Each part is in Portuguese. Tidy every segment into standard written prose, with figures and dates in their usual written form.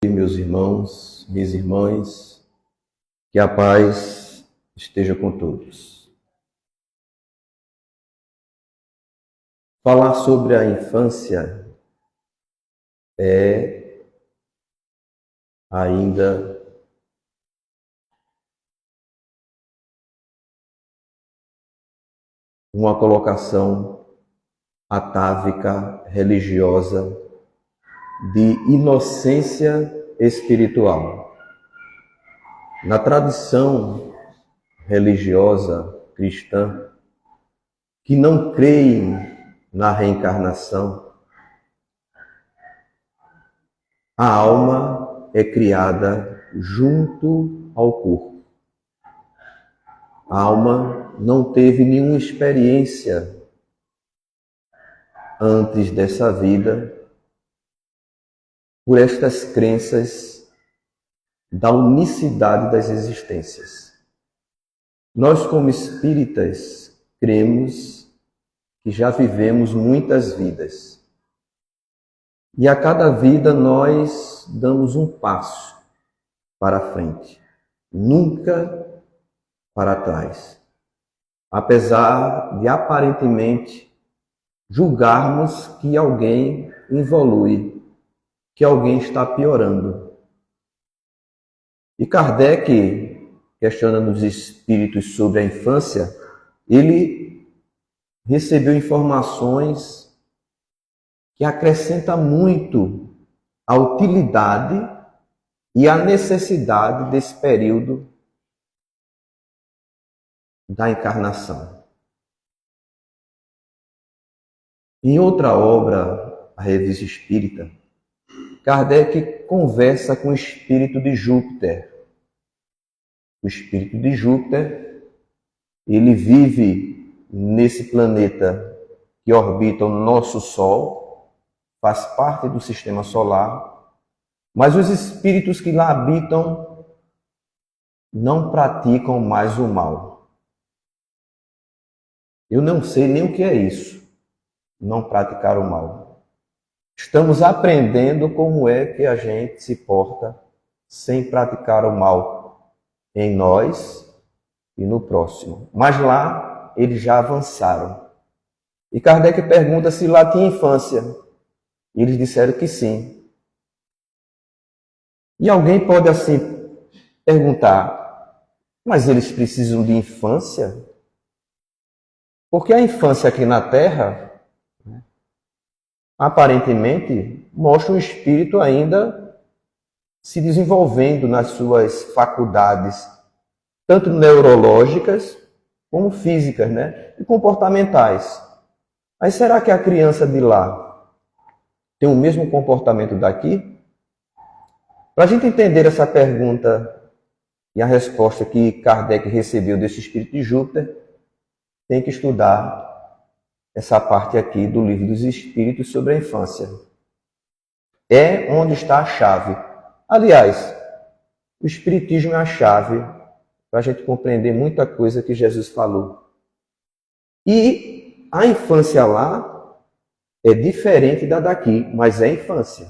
Meus irmãos, minhas irmãs, que a paz esteja com todos. Falar sobre a infância é ainda uma colocação atávica, religiosa, de inocência espiritual. Na tradição religiosa cristã, que não creem na reencarnação, a alma é criada junto ao corpo. A alma não teve nenhuma experiência antes dessa vida por estas crenças da unicidade das existências. Nós, como espíritas, cremos que já vivemos muitas vidas. E a cada vida nós damos um passo para frente, nunca para trás. Apesar de aparentemente julgarmos que alguém evolui, que alguém está piorando. E Kardec, questionando os espíritos sobre a infância, ele recebeu informações que acrescentam muito a utilidade e a necessidade desse período da encarnação. Em outra obra, a Revista Espírita, Kardec conversa com o espírito de Júpiter. O espírito de Júpiter, ele vive nesse planeta que orbita o nosso Sol, faz parte do sistema solar, mas os espíritos que lá habitam não praticam mais o mal. Eu não sei nem o que é isso, não praticar o mal. Estamos aprendendo como é que a gente se porta sem praticar o mal em nós e no próximo. Mas lá eles já avançaram. E Kardec pergunta se lá tinha infância. E eles disseram que sim. E alguém pode assim perguntar, mas eles precisam de infância? Porque a infância aqui na Terra, aparentemente, mostra o espírito ainda se desenvolvendo nas suas faculdades, tanto neurológicas como físicas, e comportamentais. Mas será que a criança de lá tem o mesmo comportamento daqui? Para a gente entender essa pergunta e a resposta que Kardec recebeu desse espírito de Júpiter, tem que estudar essa parte aqui do Livro dos Espíritos sobre a infância. É onde está a chave. Aliás, o Espiritismo é a chave para a gente compreender muita coisa que Jesus falou. E a infância lá é diferente da daqui, mas é infância.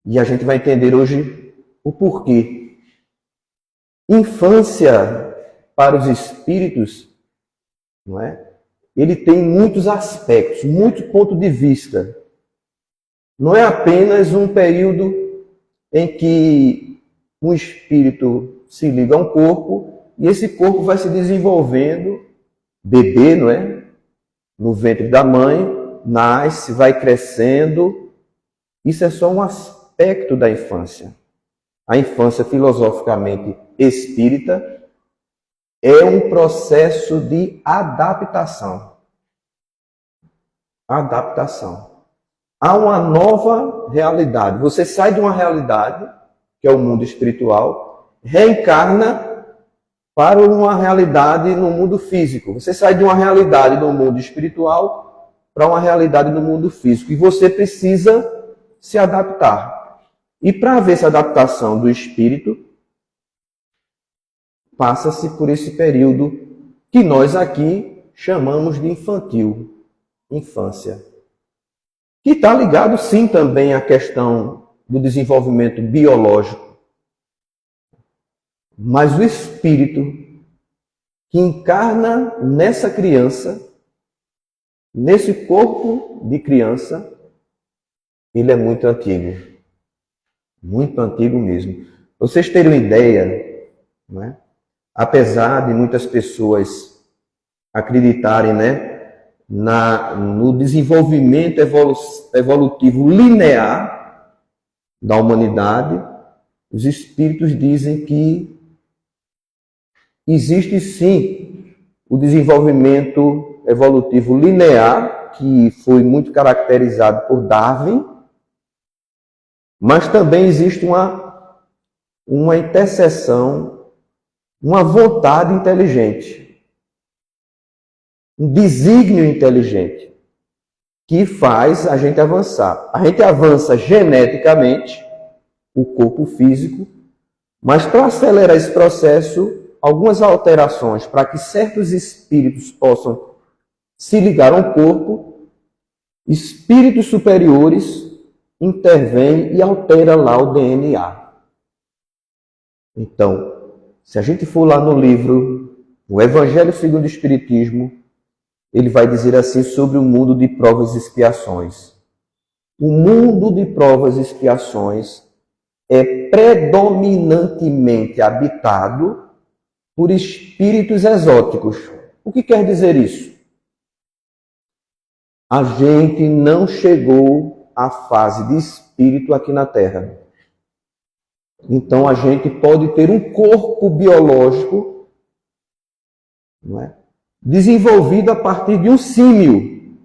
E a gente vai entender hoje o porquê. Infância para os espíritos, não é? Ele tem muitos aspectos, muitos pontos de vista. Não é apenas um período em que um espírito se liga a um corpo e esse corpo vai se desenvolvendo, bebê, não é? No ventre da mãe, nasce, vai crescendo. Isso é só um aspecto da infância. A infância, filosoficamente espírita, é um processo de adaptação. Adaptação. Há uma nova realidade. Você sai de uma realidade, que é o mundo espiritual, reencarna para uma realidade no mundo físico. Você sai de uma realidade no mundo espiritual para uma realidade no mundo físico. E você precisa se adaptar. E para haver essa adaptação do espírito, passa-se por esse período que nós aqui chamamos de infantil, infância. que está ligado sim também à questão do desenvolvimento biológico, mas o espírito que encarna nessa criança, nesse corpo de criança, ele é muito antigo mesmo. Pra vocês terem uma ideia, não é? Apesar de muitas pessoas acreditarem, né, no desenvolvimento evolutivo linear da humanidade, os espíritos dizem que existe sim o desenvolvimento evolutivo linear, que foi muito caracterizado por Darwin, mas também existe uma interseção, uma vontade inteligente, um desígnio inteligente, que faz a gente avançar. A gente avança geneticamente, o corpo físico, mas para acelerar esse processo, algumas alterações para que certos espíritos possam se ligar ao corpo, espíritos superiores intervêm e alteram lá o DNA. Então, se a gente for lá no livro O Evangelho segundo o Espiritismo, ele vai dizer assim sobre o mundo de provas e expiações. O mundo de provas e expiações é predominantemente habitado por espíritos exóticos. O que quer dizer isso? A gente não chegou à fase de espírito aqui na Terra. Então a gente pode ter um corpo biológico, não é, desenvolvido a partir de um símio,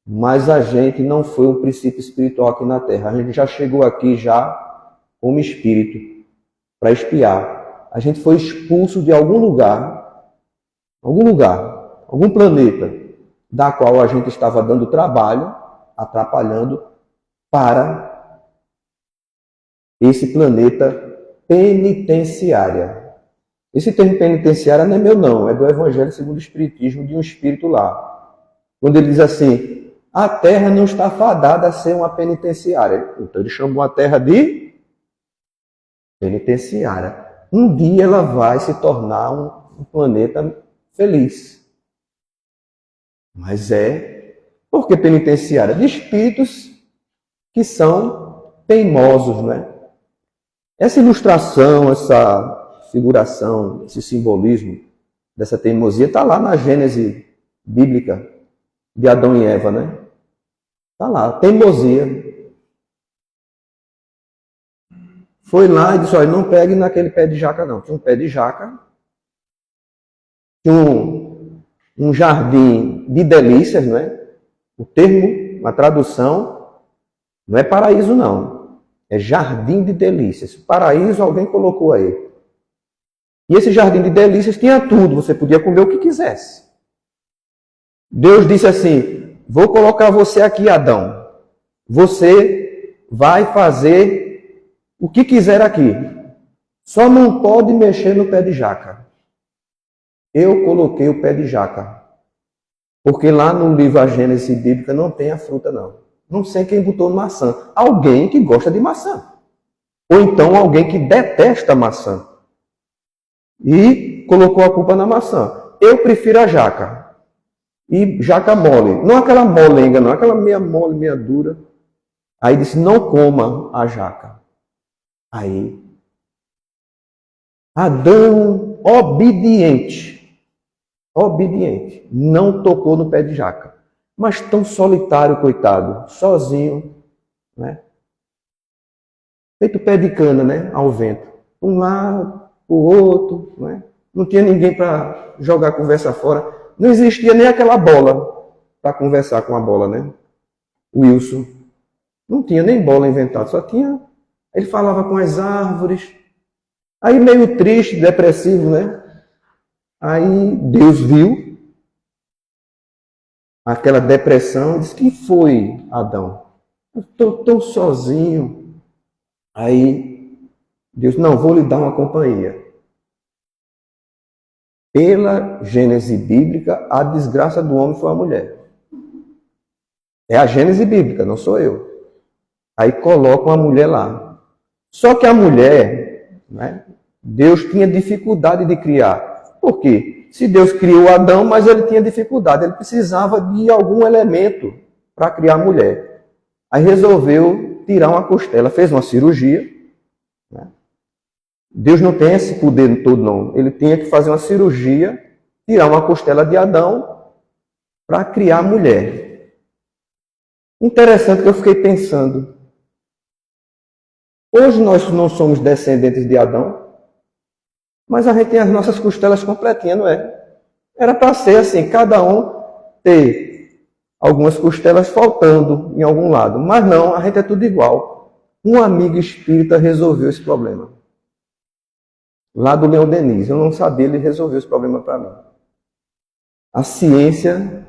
mas a gente não foi um princípio espiritual aqui na Terra. A gente já chegou aqui já como espírito para expiar. A gente foi expulso de algum lugar, algum planeta, da qual a gente estava dando trabalho, atrapalhando, para esse planeta penitenciária. Esse termo penitenciária não é meu não, é do Evangelho segundo o Espiritismo, de um espírito lá. Quando ele diz assim, a Terra não está fadada a ser uma penitenciária. Então ele chamou a Terra de penitenciária. Um dia ela vai se tornar um planeta feliz. Mas por que penitenciária? De espíritos que são teimosos, né? Essa ilustração, essa figuração, esse simbolismo dessa teimosia está lá na Gênese bíblica de Adão e Eva, né? Está lá, teimosia. Foi lá e disse, olha, não pegue naquele pé de jaca não. Tinha um pé de jaca, tinha um jardim de delícias, não é? O termo, a tradução, não é paraíso não, é jardim de delícias. Paraíso alguém colocou aí. E esse jardim de delícias tinha tudo, você podia comer o que quisesse. Deus disse assim, vou colocar você aqui, Adão. Você vai fazer o que quiser aqui. Só não pode mexer no pé de jaca. Eu coloquei o pé de jaca. Porque lá no livro A Gênese Bíblica não tem a fruta, não. Não sei quem botou maçã. Alguém que gosta de maçã. Ou então alguém que detesta maçã. E colocou a culpa na maçã. Eu prefiro a jaca. E jaca mole. Não aquela molenga, não. Aquela meia mole, meia dura. Aí disse, não coma a jaca. Aí, Adão, obediente, não tocou no pé de jaca. Mas tão solitário, coitado, sozinho, né? Feito pé de cana, né? Ao vento. Um lado, o outro, né? Não tinha ninguém para jogar a conversa fora. Não existia nem aquela bola para conversar com a bola, né? Wilson. Não tinha nem bola inventada, só tinha... Ele falava com as árvores. Aí meio triste, depressivo, né? Aí Deus viu aquela depressão e disse, que foi, Adão? Eu estou tão sozinho. Aí Deus, não, vou lhe dar uma companhia. Pela Gênese bíblica, a desgraça do homem foi a mulher. É a Gênese bíblica, não sou eu. Aí coloca uma mulher lá. Só que a mulher, né, Deus tinha dificuldade de criar. Por quê? Se Deus criou Adão, mas ele tinha dificuldade, ele precisava de algum elemento para criar a mulher. Aí resolveu tirar uma costela, fez uma cirurgia. Né? Deus não tem esse poder todo, não. Ele tinha que fazer uma cirurgia, tirar uma costela de Adão para criar a mulher. Interessante que eu fiquei pensando. Hoje nós não somos descendentes de Adão, mas a gente tem as nossas costelas completinhas, não é? Era para ser assim, cada um ter algumas costelas faltando em algum lado. Mas não, a gente é tudo igual. Um amigo espírita resolveu esse problema. Lá do Leon Denis. Eu não sabia, ele resolveu esse problema para mim. A ciência,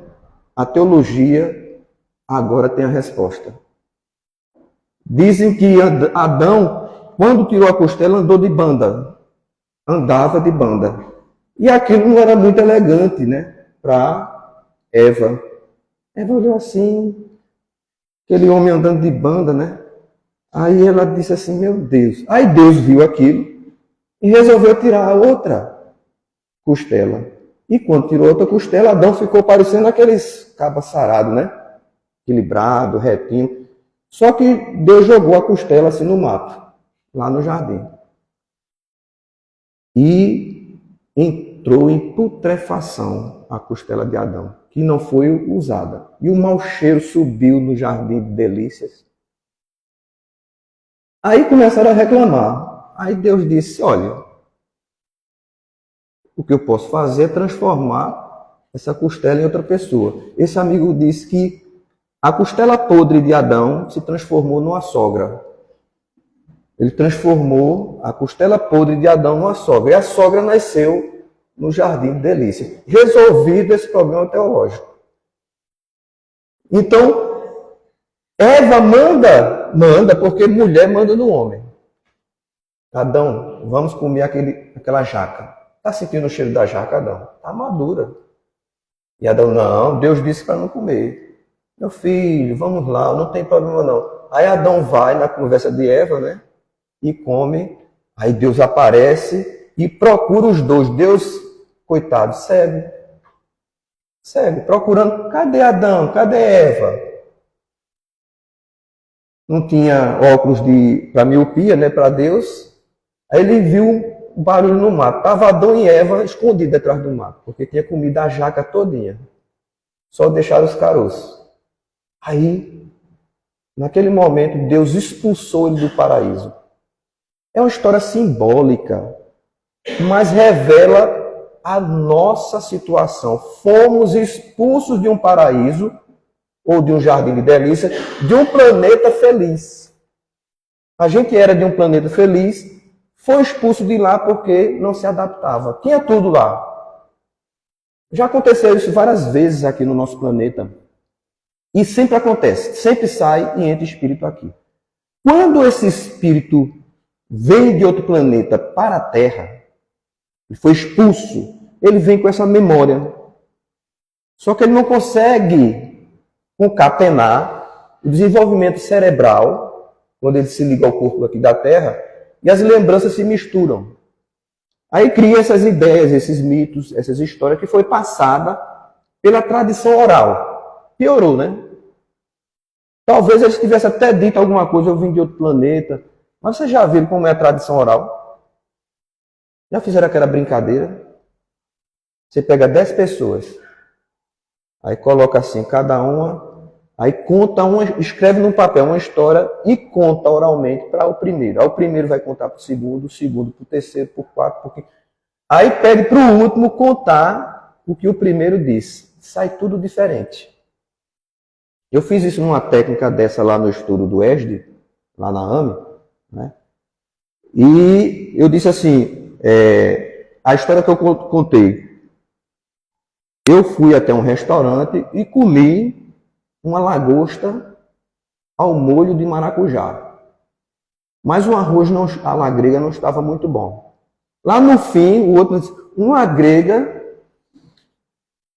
a teologia, agora tem a resposta. Dizem que Adão, quando tirou a costela, andou de banda. Andava de banda. E aquilo não era muito elegante, né? Para Eva. Eva olhou assim, aquele homem andando de banda, né? Aí ela disse assim, meu Deus. Aí Deus viu aquilo e resolveu tirar a outra costela. E quando tirou outra costela, Adão ficou parecendo aqueles cabas sarados, né? Equilibrado, retinho. Só que Deus jogou a costela assim no mato, lá no jardim. E entrou em putrefação a costela de Adão, que não foi usada. E o mau cheiro subiu no jardim de delícias. Aí começaram a reclamar. Aí Deus disse, olha, o que eu posso fazer é transformar essa costela em outra pessoa. Esse amigo disse que a costela podre de Adão se transformou numa sogra. Ele transformou a costela podre de Adão numa sogra. E a sogra nasceu no jardim de delícias. Resolvido esse problema teológico. Então, Eva manda porque mulher manda no homem. Adão, vamos comer aquela jaca. Está sentindo o cheiro da jaca, Adão? Está madura. E Adão, não, Deus disse para não comer. Meu filho, vamos lá, não tem problema não. Aí Adão vai na conversa de Eva, né? E come. Aí Deus aparece e procura os dois. Deus, coitado, segue, procurando. Cadê Adão? Cadê Eva? Não tinha óculos para miopia, né? Para Deus. Aí ele viu um barulho no mato. Estava Adão e Eva escondidos atrás do mato, porque tinha comido a jaca todinha. Só deixaram os caroços. Aí, naquele momento, Deus expulsou ele do paraíso. É uma história simbólica, mas revela a nossa situação. Fomos expulsos de um paraíso, ou de um jardim de delícia, de um planeta feliz. A gente era de um planeta feliz, foi expulso de lá porque não se adaptava. Tinha tudo lá. Já aconteceu isso várias vezes aqui no nosso planeta. E sempre acontece, sempre sai e entra espírito aqui. Quando esse espírito vem de outro planeta para a Terra, e foi expulso, ele vem com essa memória. Só que ele não consegue concatenar o desenvolvimento cerebral, quando ele se liga ao corpo aqui da Terra, e as lembranças se misturam. Aí cria essas ideias, esses mitos, essas histórias que foi passada pela tradição oral. Piorou, né? Talvez eles tivessem até dito alguma coisa, eu vim de outro planeta. Mas vocês já viram como é a tradição oral? Já fizeram aquela brincadeira? Você pega 10 pessoas, aí coloca assim, cada uma, aí conta uma, escreve num papel uma história e conta oralmente para o primeiro. Aí o primeiro vai contar para o segundo para o terceiro, para o quarto, para o quinto. Aí pede para o último contar o que o primeiro disse. Sai tudo diferente. Eu fiz isso numa técnica dessa lá no estudo do ESD, lá na AME, né? E eu disse assim, a história que eu contei, eu fui até um restaurante e comi uma lagosta ao molho de maracujá. Mas o arroz, a la grega, não estava muito bom. Lá no fim, o outro disse, uma grega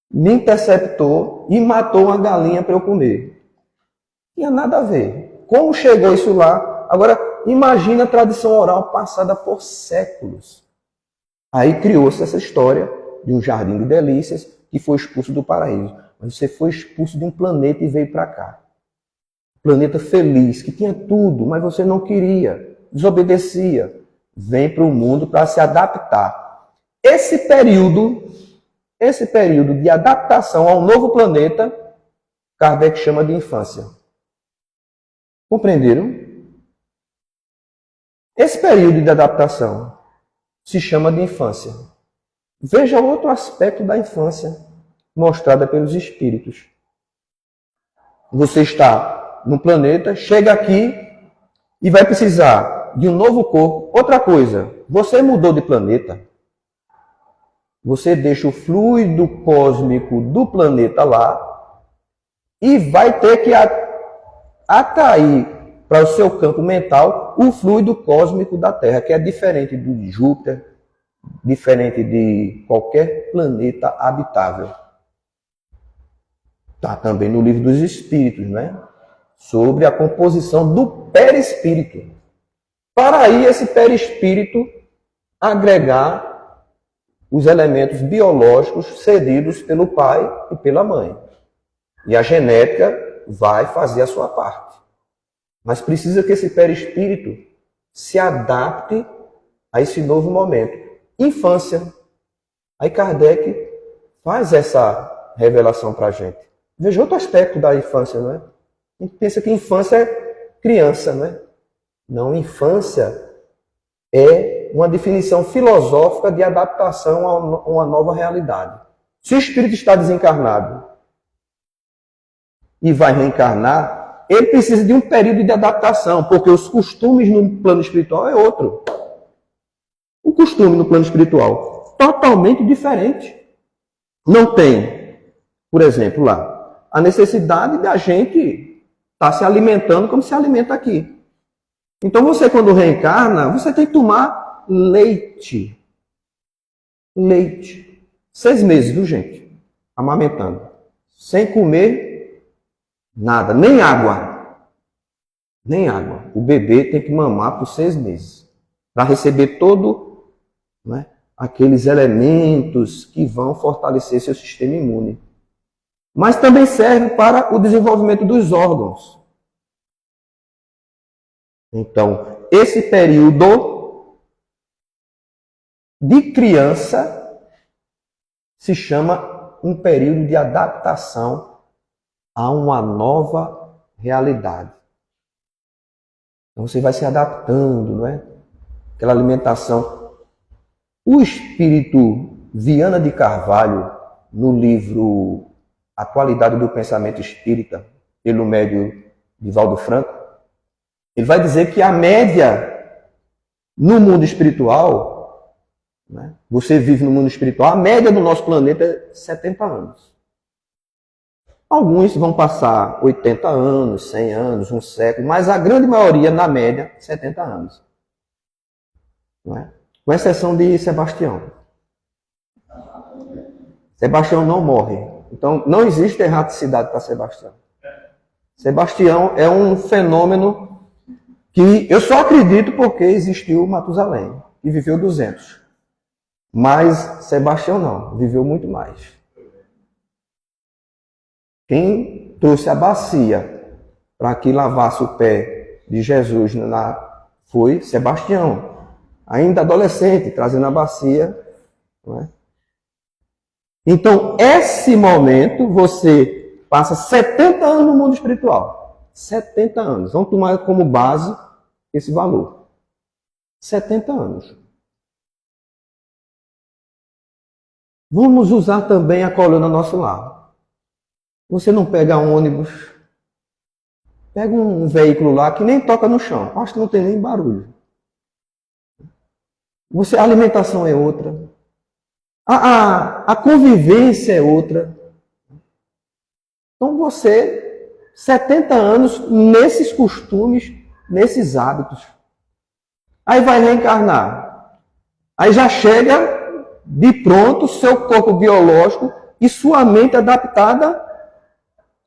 me interceptou e matou uma galinha para eu comer. Tinha nada a ver. Como chegou isso lá? Agora, imagina a tradição oral passada por séculos. Aí criou-se essa história de um jardim de delícias que foi expulso do paraíso. Mas você foi expulso de um planeta e veio para cá. Planeta feliz, que tinha tudo, mas você não queria, desobedecia. Vem para o mundo para se adaptar. Esse período de adaptação ao novo planeta, Kardec chama de infância. Compreenderam? Esse período de adaptação se chama de infância. Veja outro aspecto da infância mostrada pelos espíritos. Você está no planeta, chega aqui e vai precisar de um novo corpo. Outra coisa, você mudou de planeta. Você deixa o fluido cósmico do planeta lá e vai ter que atrair para o seu campo mental o fluido cósmico da Terra, que é diferente de Júpiter, diferente de qualquer planeta habitável. Está também no Livro dos Espíritos, né? Sobre a composição do perispírito. Para aí esse perispírito agregar os elementos biológicos cedidos pelo pai e pela mãe. E a genética vai fazer a sua parte. Mas precisa que esse perispírito se adapte a esse novo momento. Infância. Aí Kardec faz essa revelação para a gente. Veja outro aspecto da infância, não é? A gente pensa que infância é criança, não é? Não, infância é uma definição filosófica de adaptação a uma nova realidade. Se o espírito está desencarnado e vai reencarnar, ele precisa de um período de adaptação, porque os costumes no plano espiritual é outro. O costume no plano espiritual, totalmente diferente. Não tem, por exemplo, lá, a necessidade da gente estar se alimentando como se alimenta aqui. Então você, quando reencarna, você tem que tomar leite. Leite. 6 meses, viu, gente? Amamentando. Sem comer nada, nem água. Nem água. O bebê tem que mamar por 6 meses. Para receber todo, né, aqueles elementos que vão fortalecer seu sistema imune. Mas também serve para o desenvolvimento dos órgãos. Então, esse período de criança se chama um período de adaptação a uma nova realidade. Então, você vai se adaptando, não é? Aquela alimentação. O espírito Viana de Carvalho, no livro Atualidade do Pensamento Espírita, pelo médium Divaldo Franco, ele vai dizer que a média no mundo espiritual, né, você vive no mundo espiritual, a média do nosso planeta é 70 anos. Alguns vão passar 80 anos, 100 anos, um século, mas a grande maioria, na média, 70 anos. Não é? Com exceção de Sebastião. Sebastião não morre. Então, não existe erraticidade para Sebastião. Sebastião é um fenômeno que eu só acredito porque existiu Matusalém, que viveu 200. Mas Sebastião não, viveu muito mais. Quem trouxe a bacia para que lavasse o pé de Jesus foi Sebastião, ainda adolescente, trazendo a bacia. Não é? Então, esse momento, você passa 70 anos no mundo espiritual. 70 anos. Vamos tomar como base esse valor. 70 anos. Vamos usar também a coluna nosso lar. Você não pega ônibus, pega um veículo lá que nem toca no chão. Acho que não tem nem barulho. A alimentação é outra. A convivência é outra. Então você, 70 anos nesses costumes, nesses hábitos. Aí vai reencarnar. Aí já chega de pronto seu corpo biológico e sua mente adaptada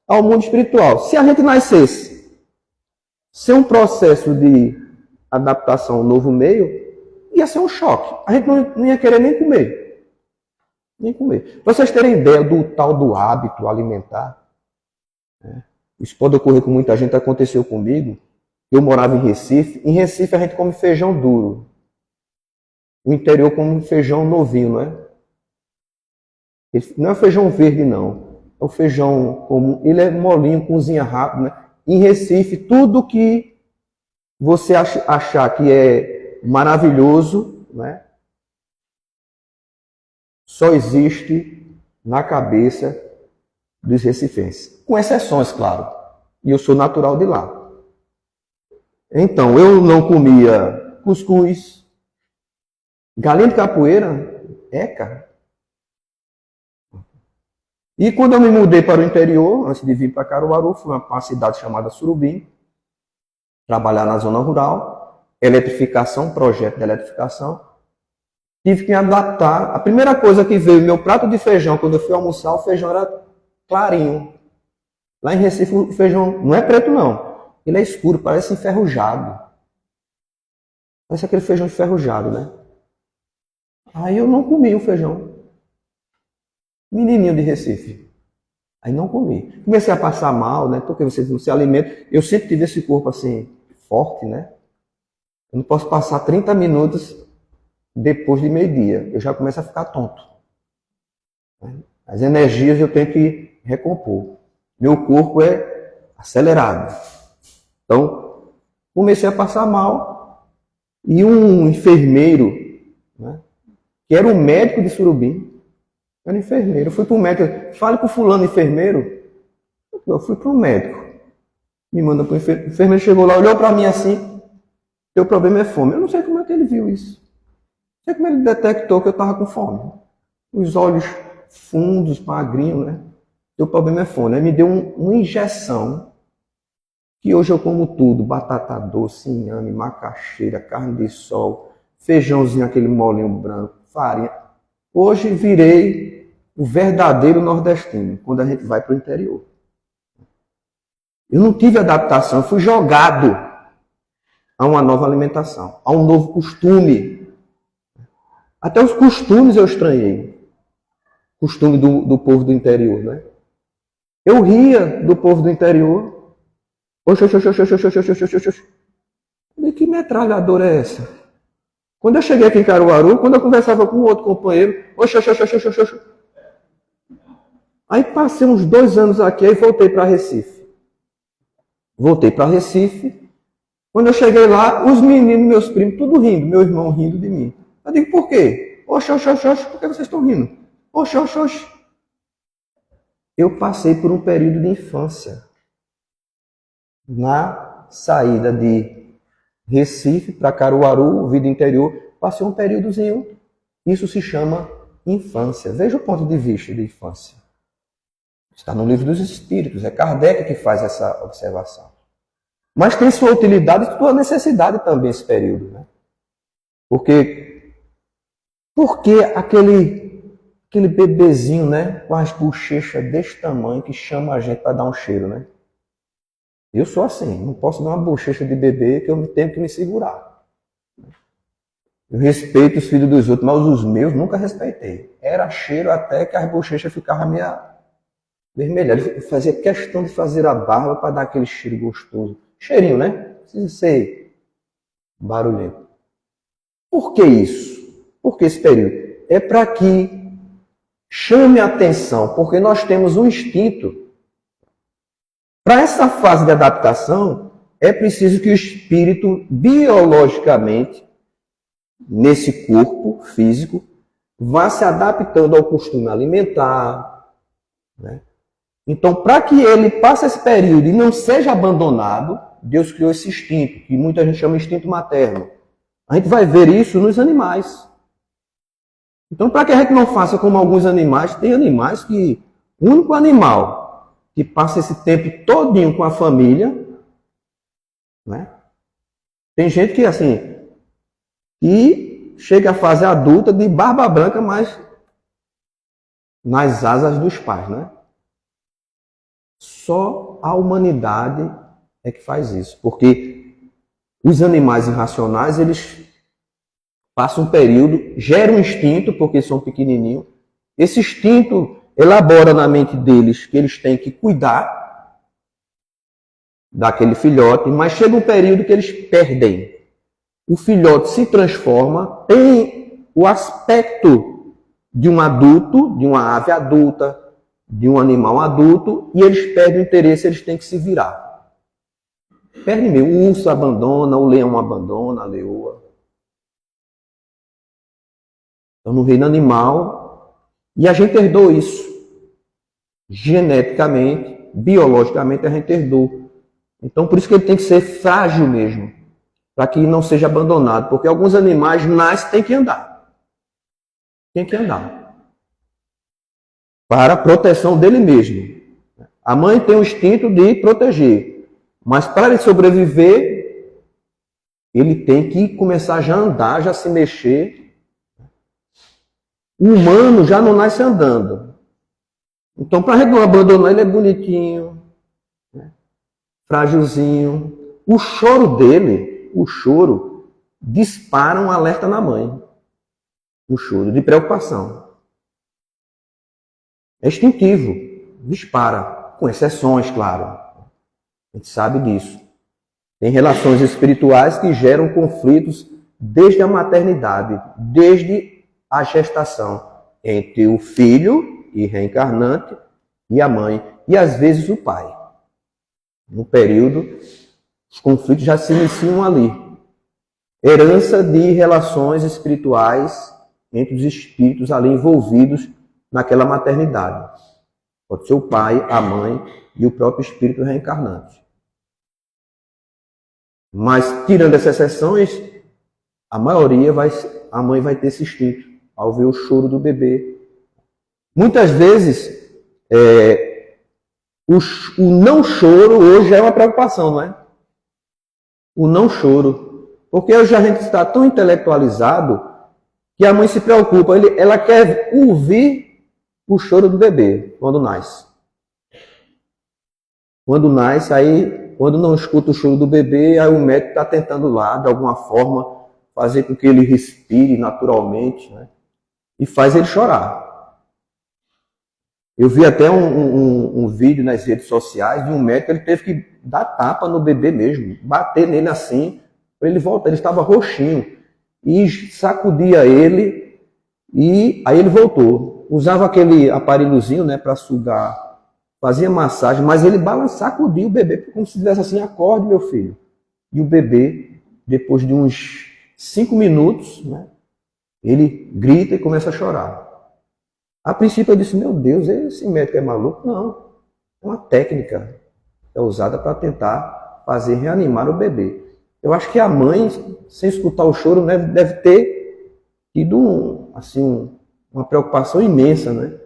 ao mundo espiritual. Se a gente nascesse ser um processo de adaptação ao novo meio, ia ser um choque. A gente não ia querer nem comer. Nem comer. Para vocês terem ideia do tal do hábito alimentar, né? Isso pode ocorrer com muita gente, aconteceu comigo. Eu morava em Recife. Em Recife a gente come feijão duro. O interior come feijão novinho, não é? Não é feijão verde, não. É o feijão comum. Ele é molinho, cozinha rápido, né? Em Recife, tudo que você achar que é maravilhoso, né? Só existe na cabeça dos recifenses. Com exceções, claro. E eu sou natural de lá. Então, eu não comia cuscuz, galinha de capoeira, cara. E quando eu me mudei para o interior, antes de vir para Caruaru, fui para uma cidade chamada Surubim, trabalhar na zona rural, eletrificação, projeto de eletrificação. Tive que me adaptar. A primeira coisa que veio, meu prato de feijão, quando eu fui almoçar, o feijão era clarinho. Lá em Recife, o feijão não é preto, não. Ele é escuro, parece enferrujado. Parece aquele feijão enferrujado, né? Aí eu não comi o feijão. Menininho de Recife. Aí não comi. Comecei a passar mal, né? Porque você não se alimenta. Eu sempre tive esse corpo assim, forte, né? Eu não posso passar 30 minutos depois de meio-dia. Eu já começo a ficar tonto. As energias eu tenho que recompor. Meu corpo é acelerado. Então, comecei a passar mal. E um enfermeiro, né? Que era um médico de Surubim, era enfermeiro. Eu fui para o médico, fale com o fulano enfermeiro. Eu fui para o médico. Me manda para o enfermeiro. O enfermeiro chegou lá, olhou para mim assim. Teu problema é fome. Eu não sei como é que ele viu isso. Não sei como ele detectou que eu estava com fome. Os olhos fundos, magrinhos, né? Teu problema é fome. Aí me deu uma injeção. Que hoje eu como tudo. Batata doce, inhame, macaxeira, carne de sol, feijãozinho, aquele molinho branco, farinha. Hoje virei o verdadeiro nordestino, quando a gente vai para o interior. Eu não tive adaptação, eu fui jogado a uma nova alimentação, a um novo costume. Até os costumes eu estranhei. Costume do povo do interior, né? Eu ria do povo do interior. Oxe. Que metralhadora é essa? Quando eu cheguei aqui em Caruaru, quando eu conversava com outro companheiro, oxe. Aí passei uns 2 anos aqui e voltei para Recife. Quando eu cheguei lá, os meninos, meus primos, tudo rindo, meu irmão rindo de mim. Eu digo, por quê? Oxe, por que vocês estão rindo? Oxe. Eu passei por um período de infância. Na saída de Recife para Caruaru, vida interior, passei um períodozinho. Isso se chama infância. Veja o ponto de vista de infância. Está no Livro dos Espíritos. É Kardec que faz essa observação. Mas tem sua utilidade e sua necessidade também esse período, né? Porque aquele bebezinho, né, com as bochechas desse tamanho que chama a gente para dar um cheiro, né? Eu sou assim, não posso dar uma bochecha de bebê que eu tenho que me segurar. Eu respeito os filhos dos outros, mas os meus nunca respeitei. Era cheiro até que as bochechas ficavam meio vermelhas. Eu fazia questão de fazer a barba para dar aquele cheiro gostoso. Cheirinho, né? Precisa ser barulhento. Por que isso? Por que esse período? É para que chame a atenção, porque nós temos um instinto. Para essa fase de adaptação, é preciso que o espírito, biologicamente, nesse corpo físico, vá se adaptando ao costume alimentar, né? Então, para que ele passe esse período e não seja abandonado, Deus criou esse instinto, que muita gente chama de instinto materno. A gente vai ver isso nos animais. Então, para que a gente não faça como alguns animais, tem animais que, o único animal que passa esse tempo todinho com a família, né? Tem gente que, assim, que chega à fase adulta de barba branca, mas nas asas dos pais, né? Só a humanidade é que faz isso. Porque os animais irracionais, eles passam um período, geram um instinto, porque são pequenininhos. Esse instinto elabora na mente deles que eles têm que cuidar daquele filhote, mas chega um período que eles perdem. O filhote se transforma, tem o aspecto de um adulto, de uma ave adulta, de um animal adulto, e eles perdem o interesse, eles têm que se virar. Perdem mesmo. O urso abandona, o leão abandona, a leoa. Então, no reino animal, e a gente herdou isso. Geneticamente, biologicamente, a gente herdou. Então, por isso que ele tem que ser frágil mesmo, para que não seja abandonado. Porque alguns animais nascem, tem que andar. Tem que andar. Para a proteção dele mesmo. A mãe tem o instinto de proteger. Mas para ele sobreviver, ele tem que começar já a andar, já se mexer. O humano já não nasce andando. Então, para a gente não abandonar, ele é bonitinho, né? Frágilzinho. O choro dele, o choro, dispara um alerta na mãe. O choro de preocupação. É instintivo, dispara, com exceções, claro. A gente sabe disso. Tem relações espirituais que geram conflitos desde a maternidade, desde a gestação, entre o filho e reencarnante e a mãe, e às vezes o pai. No período, os conflitos já se iniciam ali. Herança de relações espirituais entre os espíritos ali envolvidos naquela maternidade. Pode ser o pai, a mãe e o próprio espírito reencarnante. Mas, tirando essas exceções, a mãe vai ter esse instinto ao ver o choro do bebê. Muitas vezes, o não choro hoje é uma preocupação, não é? O não choro. Porque hoje a gente está tão intelectualizado que a mãe se preocupa. Ela quer ouvir o choro do bebê quando nasce. Quando nasce, aí, quando não escuta o choro do bebê, aí o médico está tentando lá, de alguma forma, fazer com que ele respire naturalmente, né? E faz ele chorar. Eu vi até um vídeo nas redes sociais de um médico, ele teve que dar tapa no bebê mesmo, bater nele assim, para ele voltar. Ele estava roxinho. E sacudia ele, e aí ele voltou. Usava aquele aparelhozinho, né, para sugar, fazia massagem, mas ele sacudia o bebê, como se dissesse assim: acorde, meu filho. E o bebê, depois de uns 5 minutos, né, ele grita e começa a chorar. A princípio eu disse: meu Deus, esse médico é maluco? Não, é uma técnica que é usada para tentar fazer reanimar o bebê. Eu acho que a mãe, sem escutar o choro, né, deve ter tido uma preocupação imensa, né?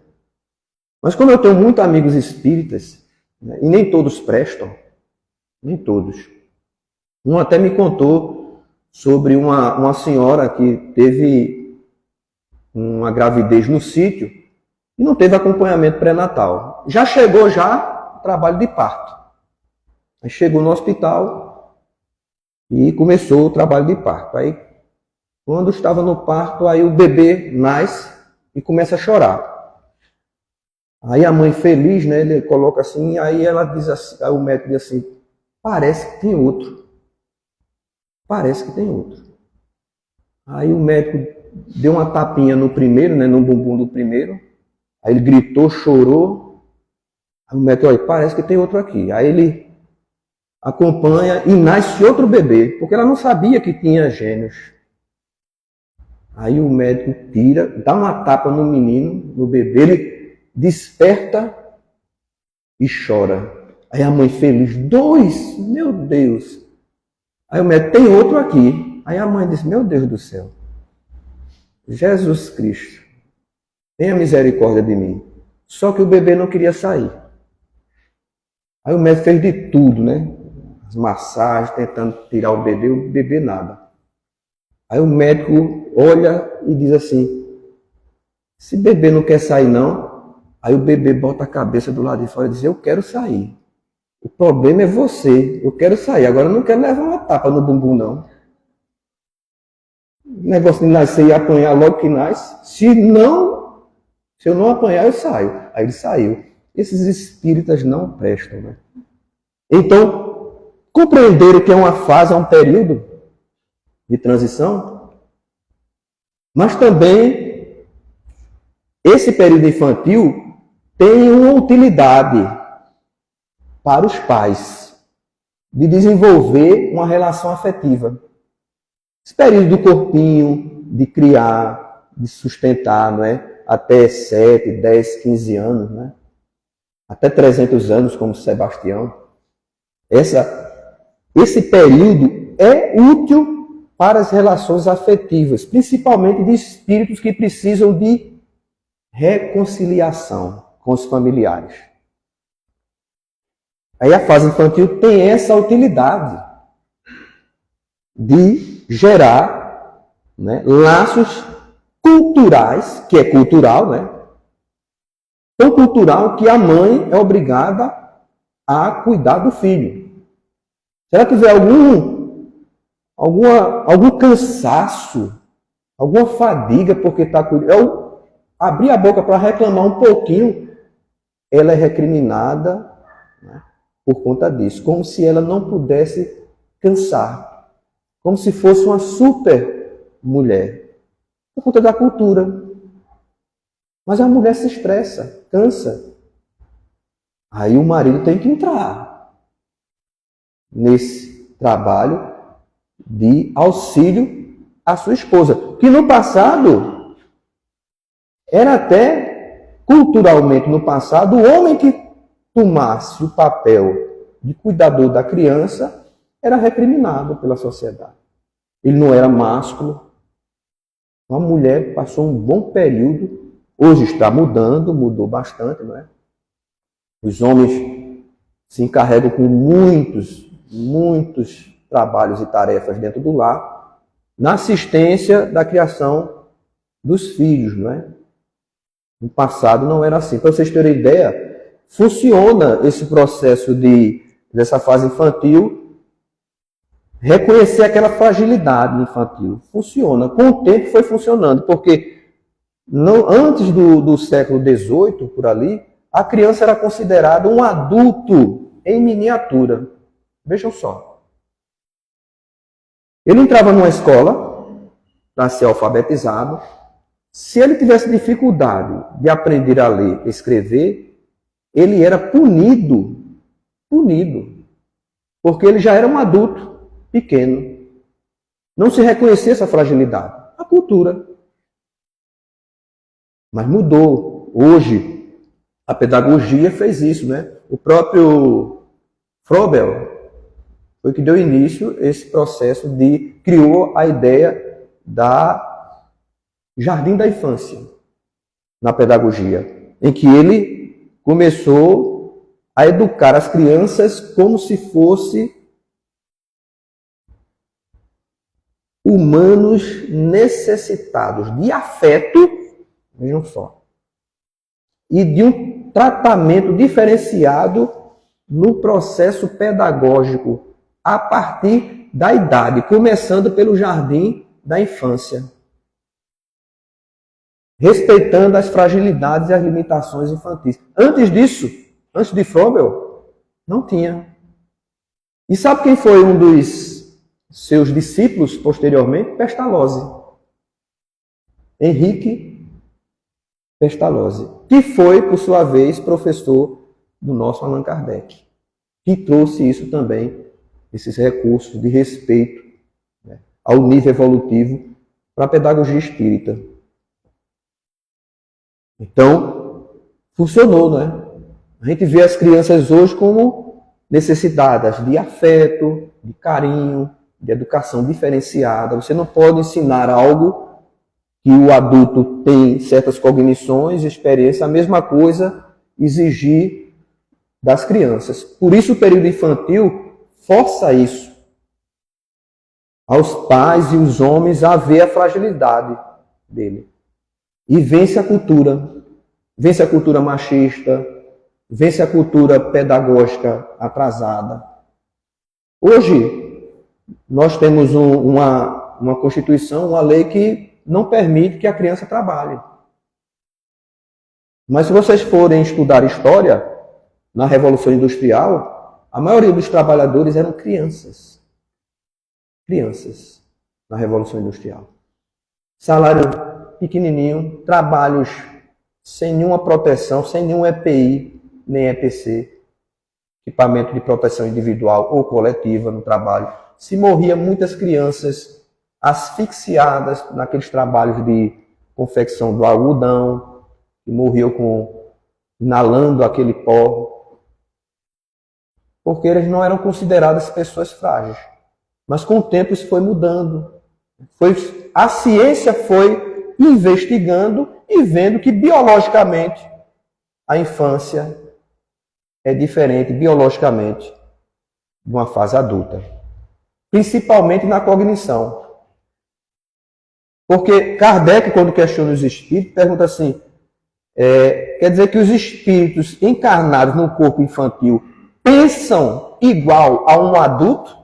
Mas como eu tenho muitos amigos espíritas, né, e nem todos prestam, nem todos. Um até me contou sobre uma senhora que teve uma gravidez no sítio e não teve acompanhamento pré-natal. Já chegou trabalho de parto. Aí chegou no hospital e começou o trabalho de parto. Aí, quando estava no parto, aí o bebê nasce e começa a chorar. Aí a mãe feliz, né, ele coloca assim, aí ela diz assim, aí o médico diz assim: parece que tem outro. Parece que tem outro. Aí o médico deu uma tapinha no primeiro, né, no bumbum do primeiro. Aí ele gritou, chorou. Aí o médico: olha, parece que tem outro aqui. Aí ele acompanha e nasce outro bebê, porque ela não sabia que tinha gêmeos. Aí o médico tira, dá uma tapa no menino, no bebê, ele desperta e chora. Aí a mãe feliz: 2, meu Deus. Aí o médico: tem outro aqui. Aí a mãe disse: meu Deus do céu, Jesus Cristo, tenha misericórdia de mim. Só que o bebê não queria sair. Aí o médico fez de tudo, né? As massagens, tentando tirar o bebê nada. Aí o médico olha e diz assim: esse bebê não quer sair não. Aí o bebê bota a cabeça do lado de fora e diz: eu quero sair. O problema é você. Eu quero sair. Agora eu não quero levar uma tapa no bumbum, não. O negócio de nascer e apanhar logo que nasce. Se eu não apanhar, eu saio. Aí ele saiu. Esses espíritas não prestam, né? Então, compreenderam que é uma fase, é um período de transição, mas também esse período infantil tem uma utilidade para os pais de desenvolver uma relação afetiva. Esse período do corpinho, de criar, de sustentar, não é? Até 7, 10, 15 anos, né? Até 300 anos, como Sebastião. Esse período é útil para as relações afetivas, principalmente de espíritos que precisam de reconciliação com os familiares. Aí a fase infantil tem essa utilidade de gerar, né, laços culturais, que é cultural, né? Tão cultural que a mãe é obrigada a cuidar do filho. Se ela tiver algum cansaço, alguma fadiga porque está cuidando, abrir a boca para reclamar um pouquinho, ela é recriminada, né, por conta disso, como se ela não pudesse cansar, como se fosse uma super mulher, por conta da cultura. Mas a mulher se estressa, cansa. Aí o marido tem que entrar nesse trabalho de auxílio à sua esposa. Que no passado, era até culturalmente no passado, o homem que tomasse o papel de cuidador da criança era recriminado pela sociedade. Ele não era másculo. A mulher passou um bom período. Hoje está mudando, mudou bastante, não é? Os homens se encarregam com muitos trabalhos e tarefas dentro do lar, na assistência da criação dos filhos, não é? No passado não era assim. Para vocês terem ideia, funciona esse processo dessa fase infantil, reconhecer aquela fragilidade infantil. Funciona. Com o tempo foi funcionando, porque antes do século XVIII, por ali, a criança era considerada um adulto em miniatura. Vejam só. Ele entrava numa escola para ser alfabetizado. Se ele tivesse dificuldade de aprender a ler e escrever, ele era punido, porque ele já era um adulto pequeno. Não se reconhecia essa fragilidade. A cultura. Mas mudou. Hoje, a pedagogia fez isso, né? O próprio Froebel foi que deu início a esse processo criou a ideia da Jardim da Infância na pedagogia, em que ele começou a educar as crianças como se fossem humanos necessitados de afeto, vejam só, e de um tratamento diferenciado no processo pedagógico a partir da idade, começando pelo jardim da infância, respeitando as fragilidades e as limitações infantis. Antes disso, antes de Froebel, não tinha. E sabe quem foi um dos seus discípulos posteriormente? Pestalozzi. Henrique Pestalozzi, que foi, por sua vez, professor do nosso Allan Kardec, que trouxe isso também, esses recursos de respeito, né, ao nível evolutivo para a pedagogia espírita. Então, funcionou, né? A gente vê as crianças hoje como necessitadas de afeto, de carinho, de educação diferenciada. Você não pode ensinar algo que o adulto tem certas cognições, experiência, a mesma coisa exigir das crianças. Por isso o período infantil força isso aos pais e os homens a ver a fragilidade dele. E vence a cultura machista, vê-se a cultura pedagógica atrasada. Hoje, nós temos uma Constituição, uma lei que não permite que a criança trabalhe. Mas se vocês forem estudar história, na Revolução Industrial, a maioria dos trabalhadores eram crianças. Crianças, na Revolução Industrial. Salário pequenininho, trabalhos sem nenhuma proteção, sem nenhum EPI, nem EPC, equipamento de proteção individual ou coletiva no trabalho. Se morria muitas crianças asfixiadas naqueles trabalhos de confecção do algodão, que morriam inalando aquele pó, porque eles não eram consideradas pessoas frágeis. Mas com o tempo isso foi mudando. A ciência foi investigando e vendo que biologicamente a infância é diferente biologicamente de uma fase adulta. Principalmente na cognição. Porque Kardec, quando questiona os espíritos, pergunta assim, quer dizer que os espíritos encarnados no corpo infantil pensam igual a um adulto?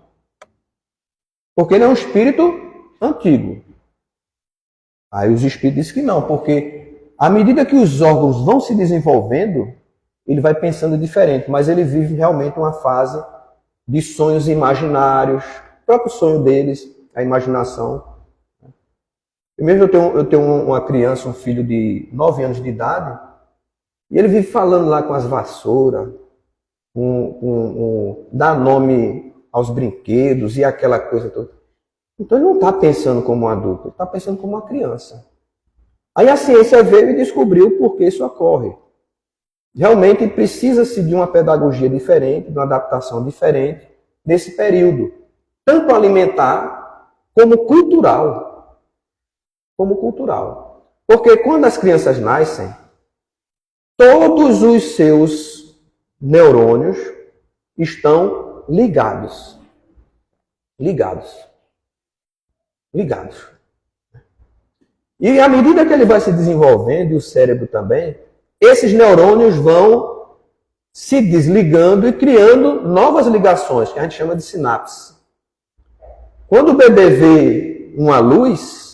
Porque ele é um espírito antigo. Aí os espíritos dizem que não, porque à medida que os órgãos vão se desenvolvendo, ele vai pensando diferente, mas ele vive realmente uma fase de sonhos imaginários, o próprio sonho deles, a imaginação. Eu tenho uma criança, um filho de 9 anos de idade, e ele vive falando lá com as vassouras, dá nome aos brinquedos e aquela coisa toda. Então ele não está pensando como um adulto, ele está pensando como uma criança. Aí a ciência veio e descobriu por que isso ocorre. Realmente precisa-se de uma pedagogia diferente, de uma adaptação diferente nesse período, tanto alimentar como cultural. Como cultural. Porque quando as crianças nascem, todos os seus neurônios estão ligados. Ligados. E à medida que ele vai se desenvolvendo, e o cérebro também, esses neurônios vão se desligando e criando novas ligações, que a gente chama de sinapse. Quando o bebê vê uma luz,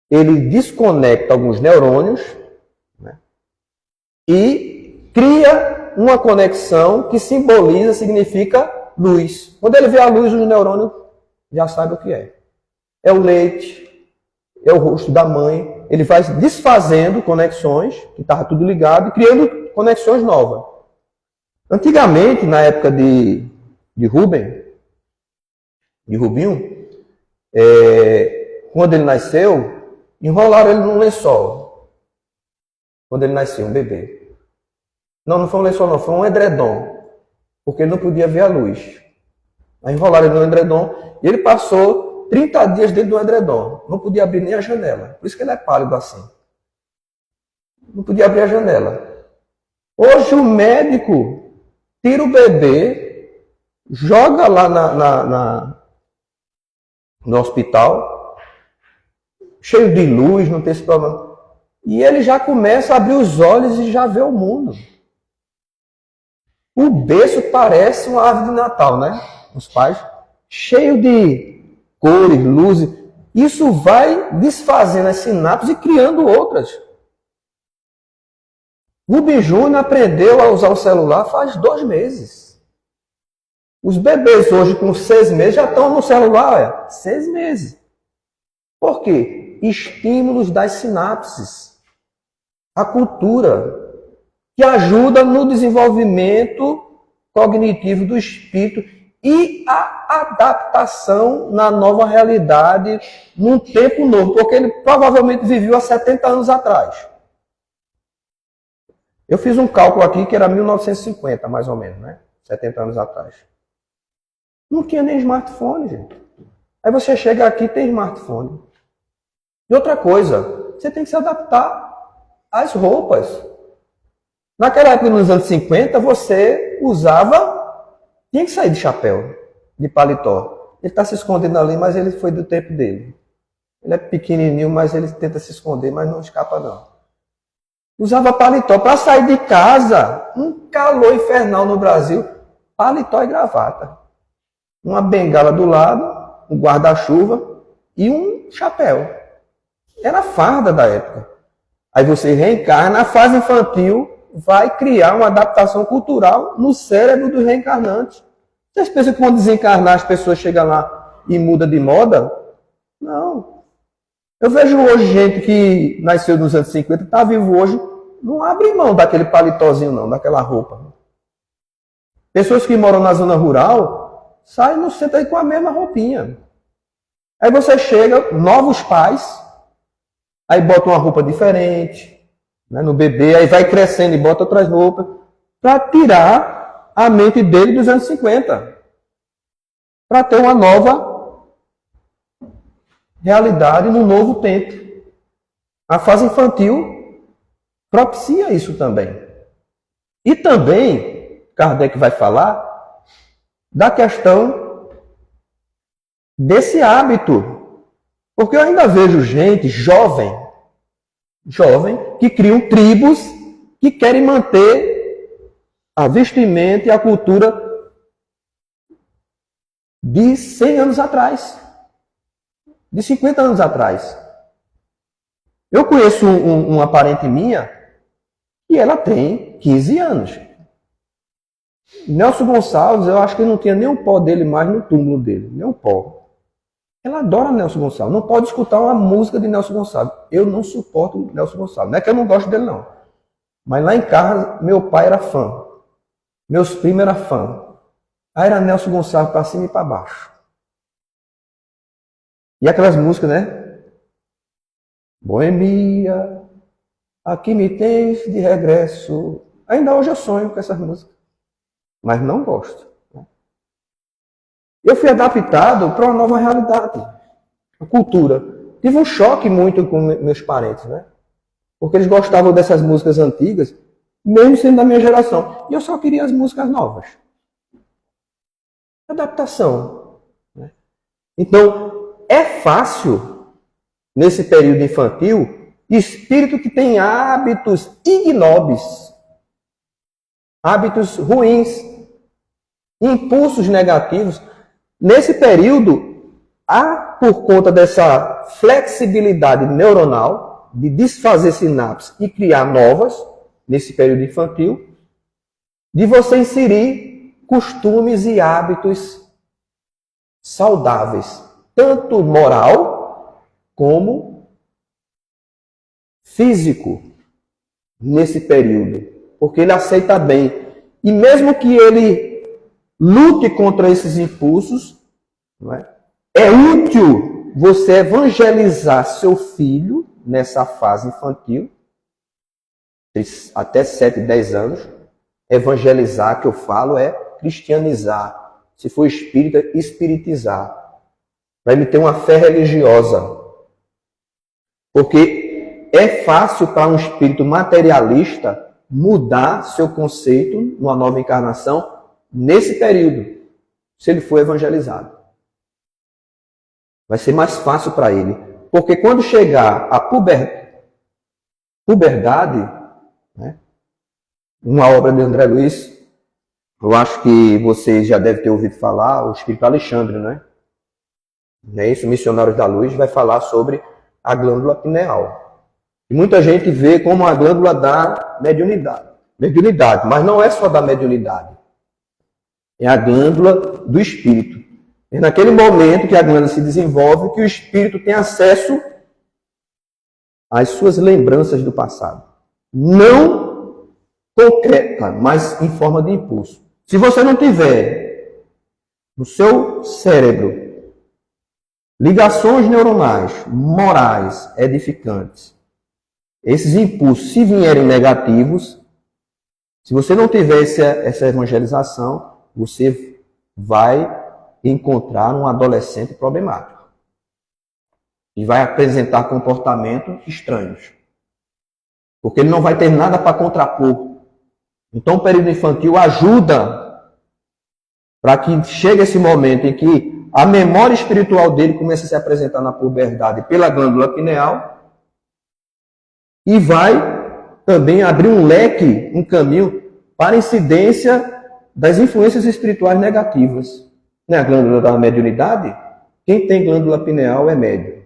ele desconecta alguns neurônios, né, e cria uma conexão que simboliza, significa luz. Quando ele vê a luz, os neurônios já sabem o que é. É o leite, é o rosto da mãe. Ele vai desfazendo conexões, que estava tudo ligado, e criando conexões novas. Antigamente, na época de Rubinho, quando ele nasceu, enrolaram ele num lençol. Quando ele nasceu, um bebê. Não foi um lençol, não, foi um edredom. Porque ele não podia ver a luz. Aí enrolaram ele no edredom e ele passou 30 dias dentro do edredom. Não podia abrir nem a janela. Por isso que ele é pálido assim. Não podia abrir a janela. Hoje o médico tira o bebê, joga lá no hospital, cheio de luz, não tem esse problema. E ele já começa a abrir os olhos e já vê o mundo. O berço parece uma árvore de Natal, né? Os pais, cheio de cores, luzes. Isso vai desfazendo as sinapses e criando outras. Rubem Júnior aprendeu a usar o celular faz 2 meses. Os bebês hoje com 6 meses já estão no celular, 6 meses. Por quê? Estímulos das sinapses. A cultura, que ajuda no desenvolvimento cognitivo do espírito e a adaptação na nova realidade, num tempo novo, porque ele provavelmente viveu há 70 anos atrás. Eu fiz um cálculo aqui que era 1950, mais ou menos, né? 70 anos atrás. Não tinha nem smartphone, gente. Aí você chega aqui e tem smartphone. E outra coisa, você tem que se adaptar às roupas. Naquela época, nos anos 50, você tinha que sair de chapéu, de paletó. Ele está se escondendo ali, mas ele foi do tempo dele. Ele é pequenininho, mas ele tenta se esconder, mas não escapa não. Usava paletó para sair de casa. Um calor infernal no Brasil. Paletó e gravata. Uma bengala do lado, um guarda-chuva e um chapéu. Era a farda da época. Aí você reencarna, na fase infantil, vai criar uma adaptação cultural no cérebro dos reencarnantes. Vocês pensam que quando desencarnar as pessoas chegam lá e mudam de moda? Não. Eu vejo hoje gente que nasceu nos anos 50, está vivo hoje, não abre mão daquele paletózinho não, daquela roupa. Pessoas que moram na zona rural, saem no centro aí com a mesma roupinha. Aí você chega, novos pais, aí bota uma roupa diferente, né, no bebê, aí vai crescendo e bota outras roupas, para tirar a mente dele dos anos 50. Para ter uma nova realidade no novo tempo. A fase infantil propicia isso também. E também, Kardec vai falar da questão desse hábito. Porque eu ainda vejo gente jovem, que criam tribos que querem manter a vestimenta e a cultura de 100 anos atrás, de 50 anos atrás. Eu conheço uma parente minha e ela tem 15 anos. Nelson Gonçalves, eu acho que não tinha nem o pó dele mais no túmulo dele, nem o pó. Ela adora Nelson Gonçalves, não pode escutar uma música de Nelson Gonçalves. Eu não suporto Nelson Gonçalves, não é que eu não gosto dele não. Mas lá em casa, meu pai era fã, meus primos eram fã. Aí era Nelson Gonçalves para cima e para baixo. E aquelas músicas, né? Boemia, aqui me tens de regresso. Ainda hoje eu sonho com essas músicas, mas não gosto. Eu fui adaptado para uma nova realidade, a cultura. Tive um choque muito com meus parentes, né? Porque eles gostavam dessas músicas antigas, mesmo sendo da minha geração. E eu só queria as músicas novas. Adaptação. Né? Então, é fácil, nesse período infantil, espírito que tem hábitos ignóbeis, hábitos ruins, impulsos negativos. Nesse período, há, por conta dessa flexibilidade neuronal, de desfazer sinapses e criar novas, nesse período infantil, de você inserir costumes e hábitos saudáveis, tanto moral como físico, nesse período, porque ele aceita bem. E mesmo que ele lute contra esses impulsos, não é útil você evangelizar seu filho nessa fase infantil, até 7, 10 anos. Evangelizar, que eu falo, é cristianizar. Se for espírita, espiritizar. Para ele ter uma fé religiosa. Porque é fácil para um espírito materialista mudar seu conceito numa nova encarnação nesse período, se ele for evangelizado. Vai ser mais fácil para ele. Porque quando chegar a puberdade, né, uma obra de André Luiz, eu acho que vocês já devem ter ouvido falar, o Espírito Alexandre, né? Não é isso? Missionários da Luz vai falar sobre a glândula pineal. E muita gente vê como a glândula da mediunidade, mas não é só da mediunidade. É a glândula do espírito. É naquele momento que a glândula se desenvolve que o espírito tem acesso às suas lembranças do passado. Não concreta, mas em forma de impulso. Se você não tiver no seu cérebro ligações neuronais, morais, edificantes, esses impulsos, se vierem negativos, se você não tiver essa evangelização, você vai encontrar um adolescente problemático. E vai apresentar comportamentos estranhos. Porque ele não vai ter nada para contrapor. Então o período infantil ajuda para que chegue esse momento em que a memória espiritual dele comece a se apresentar na puberdade pela glândula pineal e vai também abrir um leque, um caminho para a incidência das influências espirituais negativas. Não é a glândula da mediunidade? Quem tem glândula pineal é médium.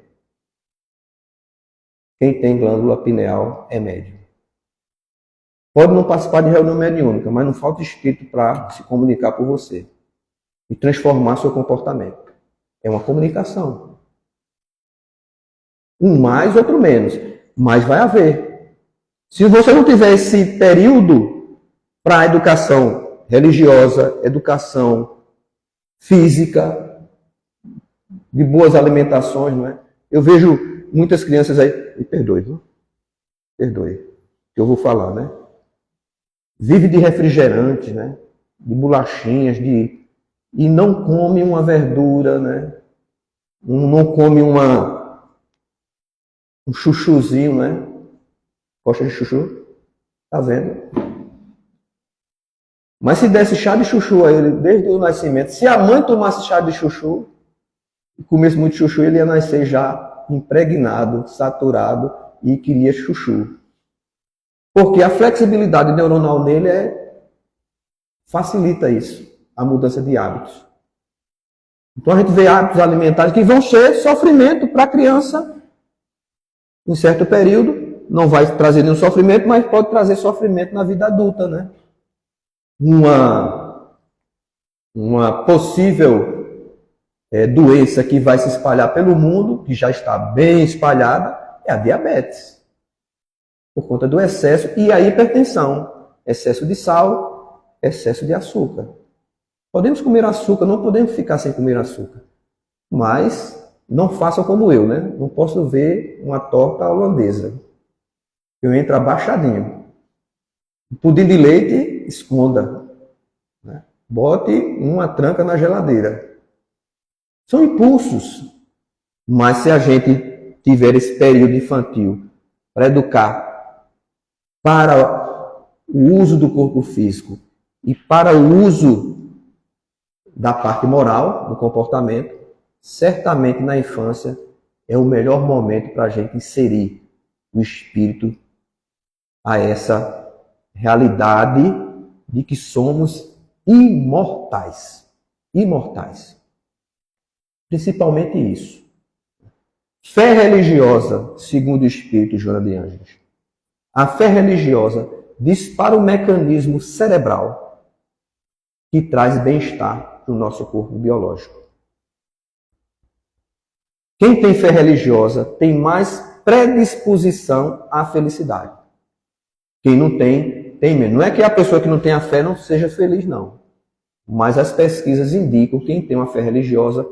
Quem tem glândula pineal é médium. Pode não participar de reunião mediúnica, mas não falta espírito para se comunicar por você e transformar seu comportamento. É uma comunicação. Um mais, outro menos. Mas vai haver. Se você não tiver esse período para a educação religiosa, educação física, de boas alimentações, não é? Eu vejo muitas crianças aí, me perdoe, viu? Perdoe, que eu vou falar, né? Vive de refrigerantes, né? De bolachinhas, e não come uma verdura, né? Não come um chuchuzinho, né? Gosta de chuchu? Tá vendo? Mas se desse chá de chuchu a ele desde o nascimento, se a mãe tomasse chá de chuchu e comesse muito chuchu, ele ia nascer já impregnado, saturado e queria chuchu. Porque a flexibilidade neuronal nele facilita isso, a mudança de hábitos. Então a gente vê hábitos alimentares que vão ser sofrimento para a criança em certo período, não vai trazer nenhum sofrimento, mas pode trazer sofrimento na vida adulta, né? Uma possível doença que vai se espalhar pelo mundo, que já está bem espalhada, é a diabetes. Por conta do excesso e a hipertensão. Excesso de sal, excesso de açúcar. Podemos comer açúcar, não podemos ficar sem comer açúcar. Mas não façam como eu, né? Não posso ver uma torta holandesa. Eu entro abaixadinho. Pudim de leite, esconda. Né? Bote uma tranca na geladeira. São impulsos. Mas se a gente tiver esse período infantil para educar para o uso do corpo físico e para o uso da parte moral, do comportamento, certamente na infância é o melhor momento para a gente inserir o espírito a essa realidade de que somos imortais. Imortais. Principalmente isso. Fé religiosa, segundo o Espírito Joana de Ângeles. A fé religiosa dispara o mecanismo cerebral que traz bem-estar para o nosso corpo biológico. Quem tem fé religiosa tem mais predisposição à felicidade. Quem não tem, tem menos. Não é que a pessoa que não tem a fé não seja feliz, não. Mas as pesquisas indicam que quem tem uma fé religiosa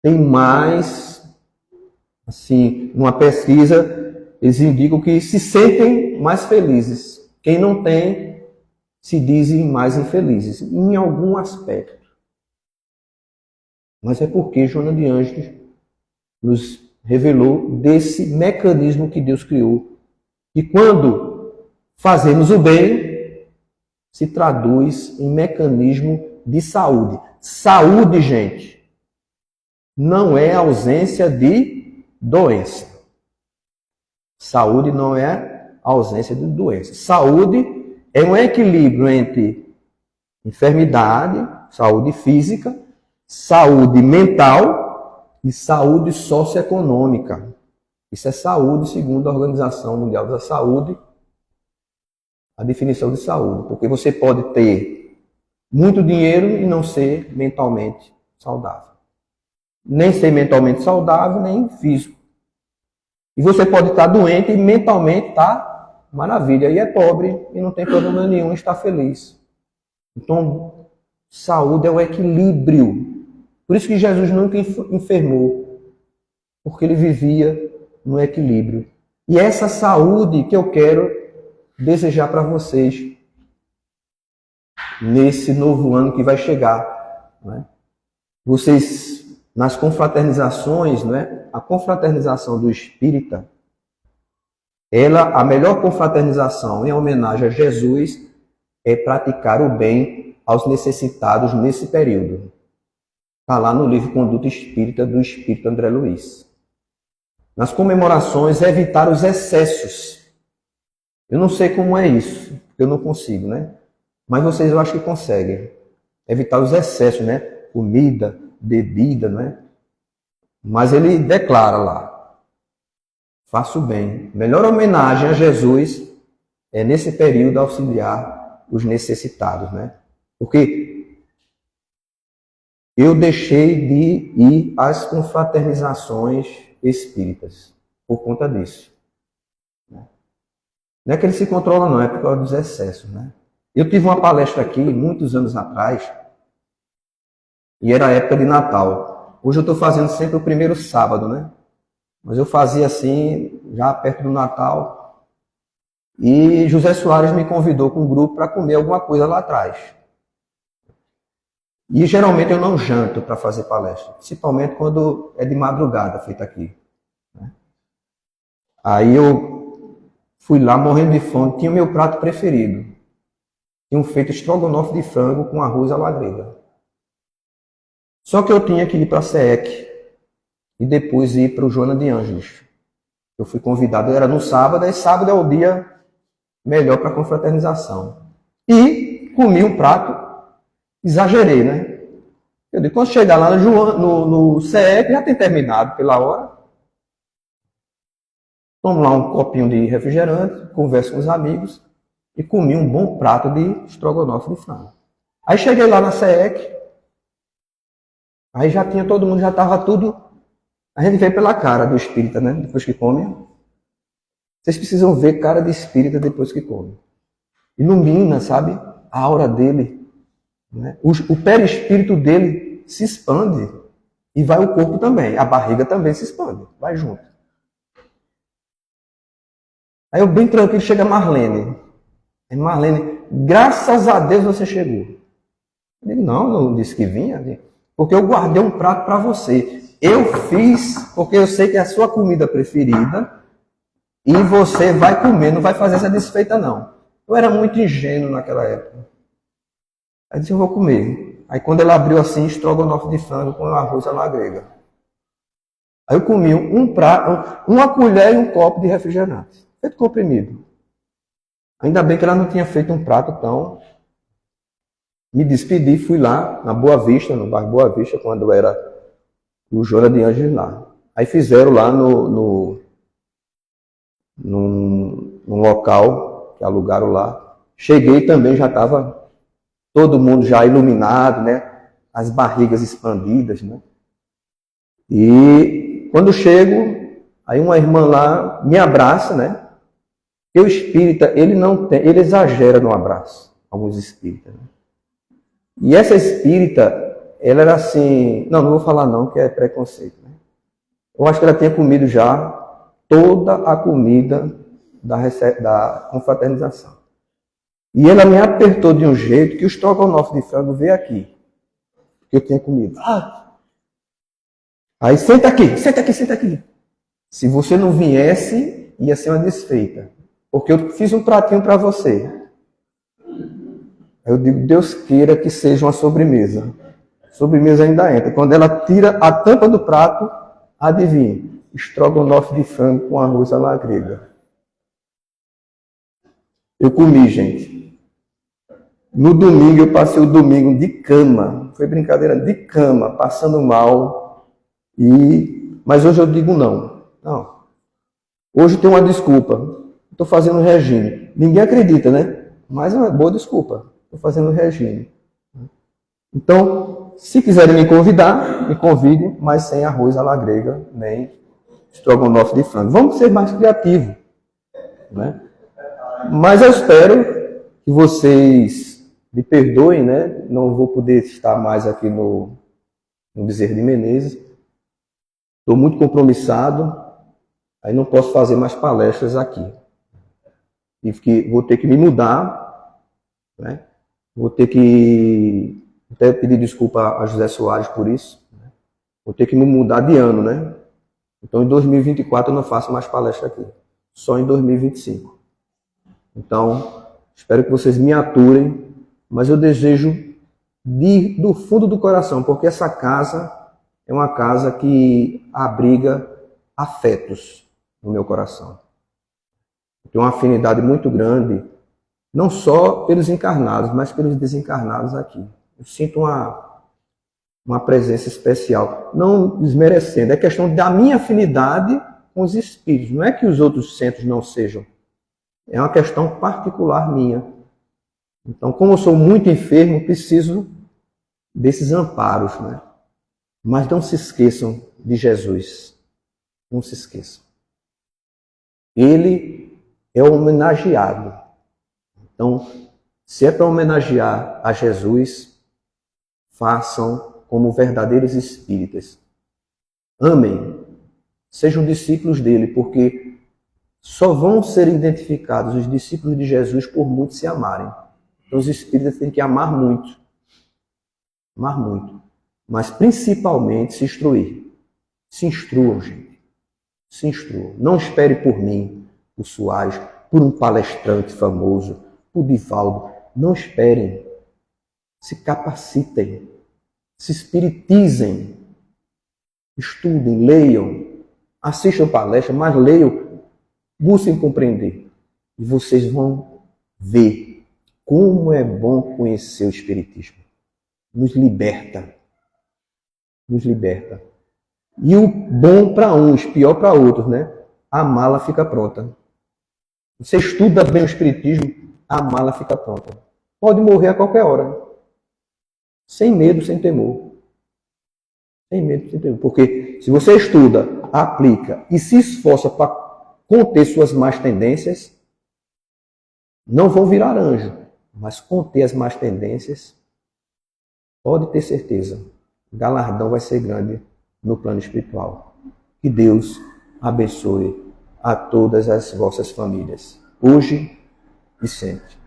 tem mais, assim, numa pesquisa, eles indicam que se sentem mais felizes. Quem não tem, se dizem mais infelizes, em algum aspecto. Mas é porque Joana de Ângeles nos revelou desse mecanismo que Deus criou. E quando fazemos o bem, se traduz em mecanismo de saúde. Saúde, gente, não é ausência de doença. Saúde não é ausência de doença. Saúde é um equilíbrio entre enfermidade, saúde física, saúde mental e saúde socioeconômica. Isso é saúde segundo a Organização Mundial da Saúde, a definição de saúde. Porque você pode ter muito dinheiro e não ser mentalmente saudável. Nem ser mentalmente saudável, nem físico. E você pode estar doente e mentalmente está maravilha. E é pobre e não tem problema nenhum, está feliz. Então, saúde é o equilíbrio. Por isso que Jesus nunca enfermou. Porque ele vivia no equilíbrio. E é essa saúde que eu quero desejar para vocês nesse novo ano que vai chegar. Né? Vocês, nas confraternizações, né? A confraternização do espírita, a melhor confraternização em homenagem a Jesus é praticar o bem aos necessitados nesse período. Está lá no livro Conduta Espírita do Espírito André Luiz. Nas comemorações, evitar os excessos. Eu não sei como é isso, eu não consigo, né? Mas vocês eu acho que conseguem. Evitar os excessos, né? Comida, bebida, né? Mas ele declara lá, faço bem. Melhor homenagem a Jesus é nesse período auxiliar os necessitados, né? Porque eu deixei de ir às confraternizações espíritas por conta disso. Não é que ele se controla, não, é por causa dos excessos, né? Eu tive uma palestra aqui, muitos anos atrás, e era a época de Natal. Hoje eu estou fazendo sempre o primeiro sábado, né? Mas eu fazia assim, já perto do Natal. E José Soares me convidou com um grupo para comer alguma coisa lá atrás. E geralmente eu não janto para fazer palestra, principalmente quando é de madrugada, feita aqui. Aí eu fui lá morrendo de fome, tinha o meu prato preferido. Tinham feito estrogonofe de frango com arroz à la grega. Só que eu tinha que ir para a SEEC e depois ir para o Joana de Ângeles. Eu fui convidado, era no sábado, e sábado é o dia melhor para confraternização. E comi um prato, exagerei, né? Eu digo, quando chegar lá no SEEC, já tem terminado pela hora. Tomo lá um copinho de refrigerante, converso com os amigos e comi um bom prato de estrogonofe de frango. Aí cheguei lá na SEEC, aí já tinha todo mundo, já estava tudo. A gente vê pela cara do espírita, né? Depois que come. Vocês precisam ver cara de espírita depois que come. Ilumina, sabe? A aura dele. Né? O perispírito dele se expande. E vai o corpo também. A barriga também se expande. Vai junto. Aí eu bem tranquilo, chega Marlene. Aí Marlene, graças a Deus você chegou. Eu digo, não disse que vinha. Porque eu guardei um prato para você. Eu fiz porque eu sei que é a sua comida preferida e você vai comer, não vai fazer essa desfeita não. Eu era muito ingênuo naquela época. Aí disse, eu vou comer. Aí quando ela abriu assim, estrogonofe de frango com arroz à la grega. Aí eu comi um prato, uma colher e um copo de refrigerante. Feito comprimido. Ainda bem que ela não tinha feito um prato tão... Me despedi, fui lá na Boa Vista, no bairro Boa Vista, quando era o Joana de Ângeles lá. Aí fizeram lá num local que alugaram lá. Cheguei também, já estava todo mundo já iluminado, né? As barrigas expandidas, né? E quando chego, aí uma irmã lá me abraça, né? Porque o espírita, ele exagera no abraço, alguns espíritas, né? E essa espírita, ela era assim, não vou falar não, que é preconceito, né? Eu acho que ela tinha comido já toda a comida da confraternização. E ela me apertou de um jeito que o estrogonofe de frango veio aqui, que eu tinha comido. Aí senta aqui, senta aqui, senta aqui. Se você não viesse, ia ser uma desfeita. Porque eu fiz um pratinho para você. Eu digo, Deus queira que seja uma sobremesa. Sobremesa ainda entra. Quando ela tira a tampa do prato, adivinha? Estrogonofe de frango com arroz à la grega. Eu comi, gente. No domingo, eu passei o domingo de cama. Foi brincadeira, de cama, passando mal. Mas hoje eu digo não. Não. Hoje tem uma desculpa. Estou fazendo regime. Ninguém acredita, né? Mas é uma boa desculpa. Estou fazendo regime. Então, se quiserem me convidar, me convidem, mas sem arroz à la grega, nem estrogonofe de frango. Vamos ser mais criativos, né? Mas eu espero que vocês me perdoem, né? Não vou poder estar mais aqui no Bezerra de Menezes. Estou muito compromissado, aí não posso fazer mais palestras aqui. Vou ter que me mudar, né? Vou ter que até pedir desculpa a José Soares por isso. Né? Vou ter que me mudar de ano, né? Então, em 2024 eu não faço mais palestra aqui. Só em 2025. Então, espero que vocês me aturem, mas eu desejo do fundo do coração, porque essa casa é uma casa que abriga afetos no meu coração. Tenho uma afinidade muito grande, não só pelos encarnados, mas pelos desencarnados aqui. Eu sinto uma presença especial, não desmerecendo, é questão da minha afinidade com os espíritos. Não é que os outros centros não sejam, é uma questão particular minha. Então, como eu sou muito enfermo, preciso desses amparos, né? Mas não se esqueçam de Jesus. Não se esqueçam. Ele é o homenageado. Então, se é para homenagear a Jesus, façam como verdadeiros espíritas. Amem. Sejam discípulos dele, porque só vão ser identificados os discípulos de Jesus por muitos se amarem. Então, os espíritas têm que amar muito. Amar muito. Mas, principalmente, se instruir. Se instruam, gente. Se instruam. Não espere por mim, por Soares, por um palestrante famoso, por Divaldo. Não esperem. Se capacitem. Se espiritizem. Estudem, leiam. Assistam palestras, mas leiam. Busquem compreender. E vocês vão ver como é bom conhecer o Espiritismo. Nos liberta. Nos liberta. E o bom para uns, pior para outros, né? A mala fica pronta. Você estuda bem o Espiritismo, a mala fica pronta. Pode morrer a qualquer hora. Sem medo, sem temor. Sem medo, sem temor. Porque se você estuda, aplica e se esforça para conter suas más tendências, não vão virar anjo. Mas conter as más tendências, pode ter certeza. O galardão vai ser grande no plano espiritual. Que Deus abençoe a todas as vossas famílias, hoje e sempre.